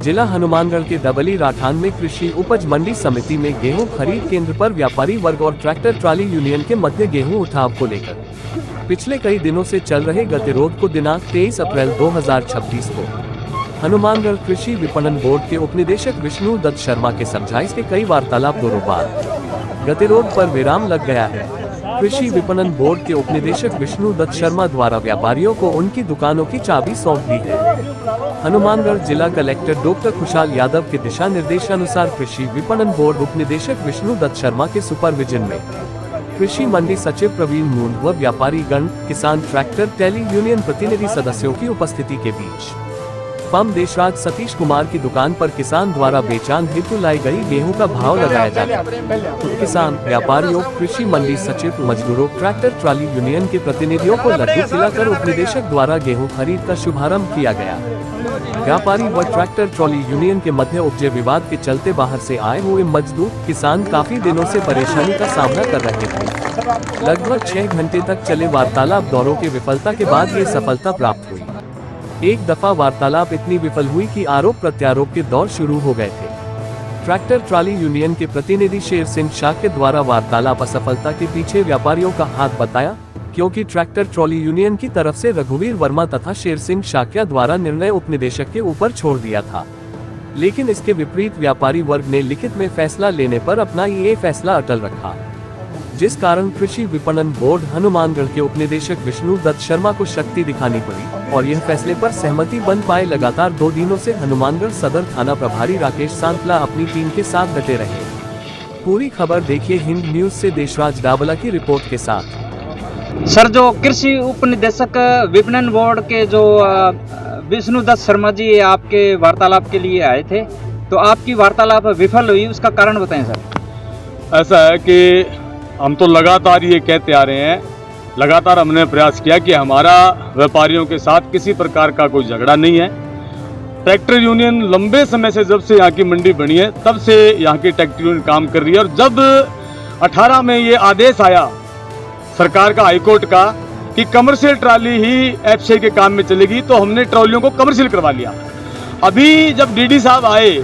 जिला हनुमानगढ़ के डबली राठान में कृषि उपज मंडी समिति में गेहूं खरीद केंद्र पर व्यापारी वर्ग और ट्रैक्टर ट्राली यूनियन के मध्य गेहूं उठाव को लेकर पिछले कई दिनों से चल रहे गतिरोध को दिनांक 23 अप्रैल 2026 को हनुमानगढ़ कृषि विपणन बोर्ड के उपनिदेशक विष्णु दत्त शर्मा के समझाइश के कई वार्तालाप दोनों बाद गतिरोध पर विराम लग गया है। कृषि विपणन बोर्ड के उपनिदेशक विष्णु दत्त शर्मा द्वारा व्यापारियों को उनकी दुकानों की चाबी सौंप दी है। हनुमानगढ़ जिला कलेक्टर डॉक्टर खुशहाल यादव के दिशा निर्देशानुसार कृषि विपणन बोर्ड उपनिदेशक विष्णु दत्त शर्मा के सुपरविजन में कृषि मंडी सचिव प्रवीण मूंड व व्यापारी गण, किसान ट्रैक्टर टैली यूनियन प्रतिनिधि सदस्यों की उपस्थिति के बीच फर्म देशराज सतीश कुमार की दुकान पर किसान द्वारा बेचान हेतु लाई गई गेहूं का भाव लगाया जाता है। किसान, व्यापारियों, कृषि मंडी सचिव, मजदूरों, ट्रैक्टर ट्राली यूनियन के प्रतिनिधियों को लड्डू खिलाकर उपनिदेशक द्वारा गेहूं खरीद का शुभारंभ किया गया। व्यापारी व ट्रैक्टर ट्रॉली यूनियन के मध्य उपजे विवाद के चलते बाहर से आए हुए मजदूर किसान काफी दिनों से परेशानी का सामना कर रहे थे। लगभग 6 घंटे तक चले वार्तालाप दौरों की विफलता के बाद ये सफलता प्राप्त हुई। एक दफा वार्तालाप इतनी विफल हुई कि आरोप प्रत्यारोप के दौर शुरू हो गए थे। ट्रैक्टर ट्राली यूनियन के प्रतिनिधि शेर सिंह शाह के द्वारा वार्तालाप असफलता के पीछे व्यापारियों का हाथ बताया, क्योंकि ट्रैक्टर ट्रॉली यूनियन की तरफ से रघुवीर वर्मा तथा शेर सिंह शाक्या द्वारा निर्णय उपनिदेशक के ऊपर छोड़ दिया था। लेकिन इसके विपरीत व्यापारी वर्ग ने लिखित में फैसला लेने पर अपना ये फैसला अटल रखा, जिस कारण कृषि विपणन बोर्ड हनुमानगढ़ के उपनिदेशक विष्णु दत्त शर्मा को शक्ति दिखानी पड़ी और यह फैसले पर सहमति बन पाए। लगातार 2 दिनों से हनुमानगढ़ सदर थाना प्रभारी राकेश सांतला अपनी टीम के साथ डटे रहे। पूरी खबर देखिए हिंद न्यूज से देशराज डाबला की रिपोर्ट के साथ। सर, जो कृषि उपनिदेशक विपणन बोर्ड के जो विष्णु दत्त शर्मा जी आपके वार्तालाप के लिए आए थे, तो आपकी वार्तालाप विफल हुई, उसका कारण बताएं सर। ऐसा है कि हम तो लगातार ये कहते आ रहे हैं, लगातार हमने प्रयास किया कि हमारा व्यापारियों के साथ किसी प्रकार का कोई झगड़ा नहीं है। ट्रैक्टर यूनियन लंबे समय से, जब से यहाँ की मंडी बनी है तब से यहाँ की ट्रैक्टर यूनियन काम कर रही है। और जब 18 में ये आदेश आया सरकार का, हाईकोर्ट का, कि कमर्शियल ट्राली ही एफसीआई के काम में चलेगी, तो हमने ट्रॉलियों को कमर्शियल करवा लिया। अभी जब डीडी साहब आए,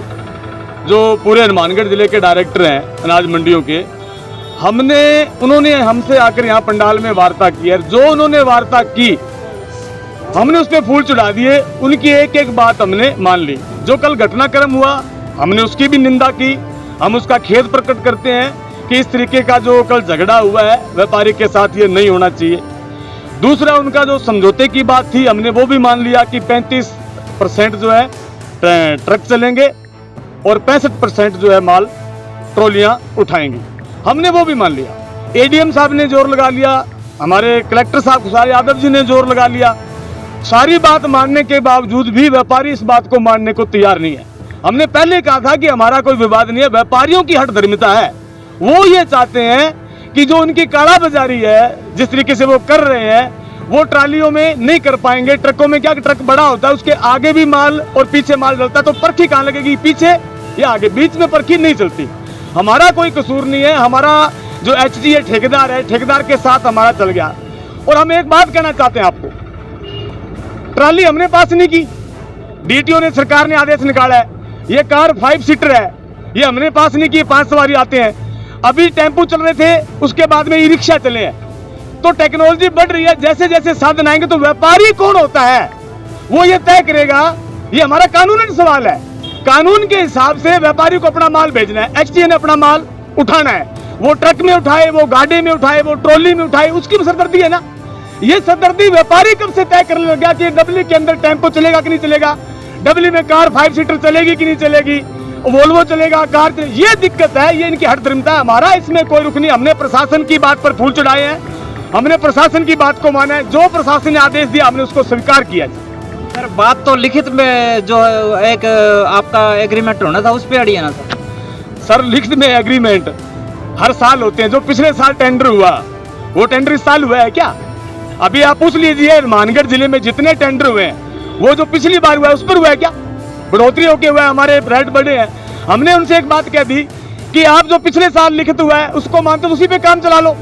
जो पूरे हनुमानगढ़ जिले के डायरेक्टर हैं अनाज मंडियों के, उन्होंने हमसे आकर यहाँ पंडाल में वार्ता की है। जो उन्होंने वार्ता की हमने उस पर फूल चढ़ा दिए, उनकी एक एक बात हमने मान ली। जो कल घटनाक्रम हुआ हमने उसकी भी निंदा की। हम उसका खेद प्रकट करते हैं कि इस तरीके का जो कल झगड़ा हुआ है व्यापारी के साथ, ये नहीं होना चाहिए। दूसरा, उनका जो समझौते की बात थी हमने वो भी मान लिया कि 35% जो है ट्रक चलेंगे और 65% जो है माल ट्रॉलियां उठाएंगी, हमने वो भी मान लिया। एडीएम साहब ने जोर लगा लिया, हमारे कलेक्टर साहब खुशहाल यादव जी ने जोर लगा लिया। सारी बात मानने के बावजूद भी व्यापारी इस बात को मानने को तैयार नहीं है। हमने पहले कहा था कि हमारा कोई विवाद नहीं है, व्यापारियों की हठ धर्मिता है। वो ये चाहते हैं कि जो उनकी काला बाजारी है, जिस तरीके से वो कर रहे हैं, वो ट्रालियों में नहीं कर पाएंगे। ट्रकों में क्या, ट्रक बड़ा होता है, उसके आगे भी माल और पीछे माल डलता है, तो परखी कहाँ लगेगी, पीछे या आगे? बीच में परखी नहीं चलती। हमारा कोई कसूर नहीं है, हमारा जो एचजी है ठेकेदार है, ठेकेदार के साथ हमारा चल गया। और हम एक बात कहना चाहते हैं आपको, ट्राली हमने पास नहीं की, डीटीओ ने, सरकार ने आदेश निकाला है। ये कार 5 सीटर है, ये हमने पास नहीं की, 5 सवारी आते हैं। अभी टेम्पो चल रहे थे, उसके बाद में ई रिक्शा चले हैं। तो टेक्नोलॉजी बढ़ रही है, जैसे जैसे साधन आएंगे तो व्यापारी कौन होता है वो ये तय करेगा। ये हमारा कानूनी सवाल है। कानून के हिसाब से व्यापारी को अपना माल भेजना है, एचटीए ने अपना माल उठाना है। वो ट्रक में उठाए, वो गाड़ी में उठाए, वो ट्रॉली में उठाए, उसकी भी सरदर्दी है ना। ये सरदर्दी व्यापारी कब से तय करने लगा कि डबली के अंदर टेम्पो चलेगा कि नहीं चलेगा, डबली में कार 5 सीटर चलेगी कि नहीं चलेगी, वोल्वो चलेगा, कार चलेगी। ये दिक्कत है, ये इनकी हठ धर्मिता है। हमारा इसमें कोई रुख नहीं। हमने प्रशासन की बात पर फूल चढ़ाए हैं, हमने प्रशासन की बात को माना है। जो प्रशासन ने आदेश दिया हमने उसको स्वीकार किया। सर, बात तो लिखित में जो एक आपका एग्रीमेंट होना था उस पर अड़ी है ना सर? लिखित में एग्रीमेंट हर साल होते हैं। जो पिछले साल टेंडर हुआ वो टेंडर इस साल हुआ है क्या? अभी आप पूछ लीजिए हनुमानगढ़ जिले में जितने टेंडर हुए हैं, वो जो पिछली बार हुआ है उस पर हुआ है क्या? बढ़ोतरी होके हुआ है, हमारे रेट बढ़े हैं। हमने उनसे एक बात कह दी कि आप जो पिछले साल लिखित हुआ है उसको मानते उसी पे काम चला लो,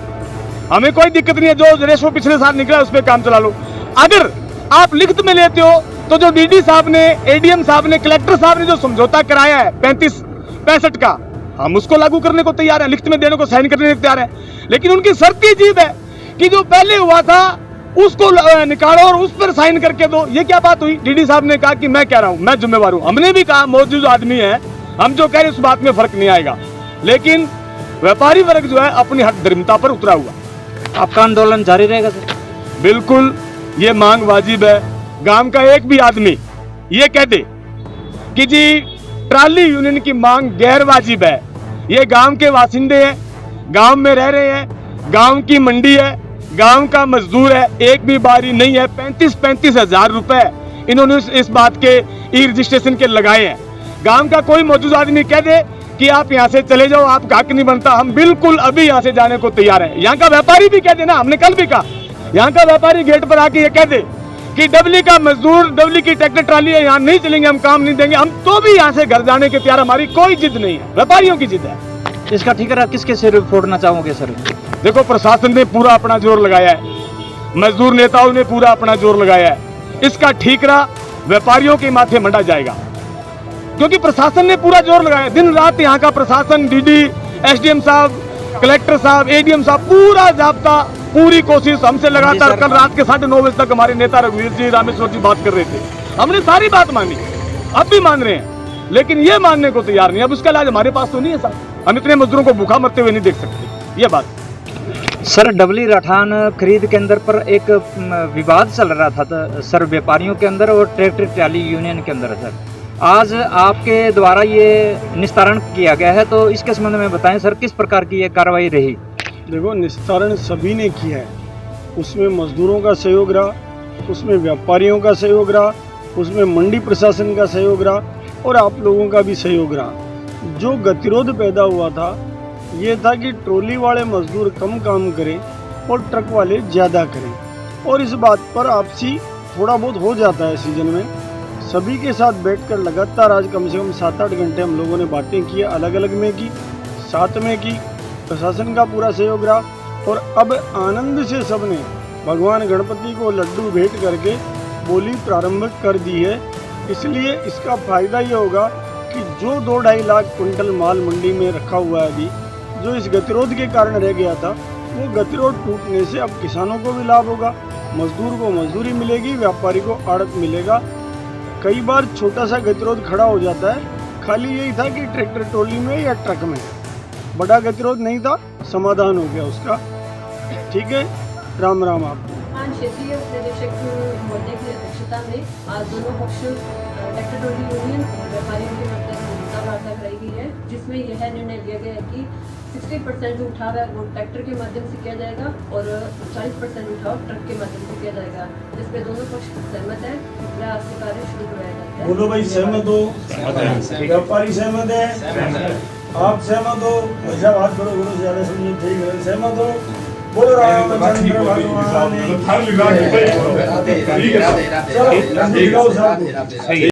हमें कोई दिक्कत नहीं है। जो रेशो पिछले साल निकला उस पर काम चला लो। अगर आप लिखित में लेते हो तो जो डीडी साहब ने, एडीएम साहब ने, कलेक्टर साहब ने जो समझौता कराया है 35-65 का, हम उसको लागू करने को तैयार है, लिखित में देने को, साइन करने को तैयार है। लेकिन उनकी शर्त ही अजीब है कि जो पहले हुआ था उसको निकालो और उस पर साइन करके दो। ये क्या बात हुई? डीडी साहब ने कहा कि मैं कह रहा हूं, मैं जिम्मेवार हूं। हमने भी कहा मौजूद आदमी है, हम जो कह रहे हैं उस बात में फर्क नहीं आएगा। लेकिन व्यापारी वर्ग जो है अपनी हट धर्मता पर उतरा हुआ। आपका आंदोलन जारी रहेगा सर? बिल्कुल, ये मांग वाजिब है। गांव का एक भी आदमी ये कह दे कि जी ट्राली यूनियन की मांग गैर वाजिब है, ये गांव के वासिंदे हैं, गांव में रह रहे हैं, गांव की मंडी है, गांव का मजदूर है, एक भी बारी नहीं है। 35-35 हजार रुपए इन्होंने इस बात के ई रजिस्ट्रेशन के लगाए हैं। गांव का कोई मौजूद आदमी कह दे कि आप यहाँ से चले जाओ, आपका हक नहीं बनता, हम बिल्कुल अभी यहाँ से जाने को तैयार है। यहाँ का व्यापारी भी कह दे ना, हमने कल भी कहा, यहाँ का व्यापारी गेट पर आके ये कह दे कि डबली का मजदूर, डबली की ट्रैक्टर ट्राली है, यहाँ नहीं चलेंगे, हम काम नहीं देंगे, हम तो भी यहाँ से घर जाने के तैयार। हमारी कोई जिद नहीं है, व्यापारियों की जिद है। इसका ठिकाना किसके सिर फोड़ना चाहोगे सर? देखो, प्रशासन ने पूरा अपना जोर लगाया है, मजदूर नेताओं ने पूरा अपना जोर लगाया है। इसका ठीकरा व्यापारियों के माथे मंडा जाएगा, क्योंकि प्रशासन ने पूरा जोर लगाया। दिन रात यहाँ का प्रशासन, डीडी, एसडीएम साहब, कलेक्टर साहब, एडीएम साहब, पूरा जाब्ता, पूरी कोशिश हमसे लगातार। कल रात के 9:30 बजे तक हमारे नेता रघुवीर जी, रामेश्वर जी बात कर रहे थे, हमने सारी बात मानी, अब भी मान रहे हैं, लेकिन ये मानने को तैयार नहीं। अब उसका इलाज हमारे पास तो नहीं है साहब, हम इतने मजदूरों को भूखा मरते हुए नहीं देख सकते। ये बात सर, डबली राठान खरीद केंद्र पर एक विवाद चल रहा था सर, व्यापारियों के अंदर और ट्रैक्टर ट्राली यूनियन के अंदर सर। आज आपके द्वारा ये निस्तारण किया गया है, तो इसके संबंध में बताएं सर, किस प्रकार की ये कार्रवाई रही? देखो, निस्तारण सभी ने किया है, उसमें मजदूरों का सहयोग रहा, उसमें व्यापारियों का सहयोग रहा, उसमें मंडी प्रशासन का सहयोग रहा और आप लोगों का भी सहयोग रहा। जो गतिरोध पैदा हुआ था ये था कि ट्रॉली वाले मजदूर कम काम करें और ट्रक वाले ज़्यादा करें, और इस बात पर आपसी थोड़ा बहुत हो जाता है सीजन में। सभी के साथ बैठकर लगातार आज कम से कम 7-8 घंटे हम लोगों ने बातें की, अलग अलग में की, साथ में की, प्रशासन का पूरा सहयोग रहा। और अब आनंद से सबने भगवान गणपति को लड्डू भेंट करके बोली प्रारंभ कर दी है। इसलिए इसका फायदा ये होगा कि जो 2-2.5 लाख कुंटल माल मंडी में रखा हुआ है अभी, जो इस गतिरोध के कारण रह गया था, वो गतिरोध टूटने से अब किसानों को भी लाभ होगा, मजदूर को मजदूरी मिलेगी, व्यापारी को आड़त मिलेगा। कई बार छोटा सा गतिरोध खड़ा हो जाता है, खाली यही था कि ट्रैक्टर ट्रॉली में या ट्रक में, बड़ा गतिरोध नहीं था, समाधान हो गया उसका। ठीक है, राम राम। आपको क्षेत्रीय निदेशक महोदय की अध्यक्षता में आज दोनों पक्ष ट्रैक्टर ट्रॉली यूनियन और व्यापारियों के मध्य समझौता वार्ता कराई गई है, जिसमें यह निर्णय लिया गया है कि 60% जो उठाव है वो ट्रैक्टर के माध्यम से किया जाएगा और 40% उठाव ट्रक के माध्यम से किया जाएगा, जिस पे दोनों पक्ष सहमत है। प्रयास से कार्य शुरू कराया जाता है। बोलो भाई, सहमत हो? व्यापारी सहमत है? आप सहमत हो? ऐसा बात करो, बोलो, ज्यादा समझो, ठीक है, सहमत हो? बोलो रामचंद्र भगवान।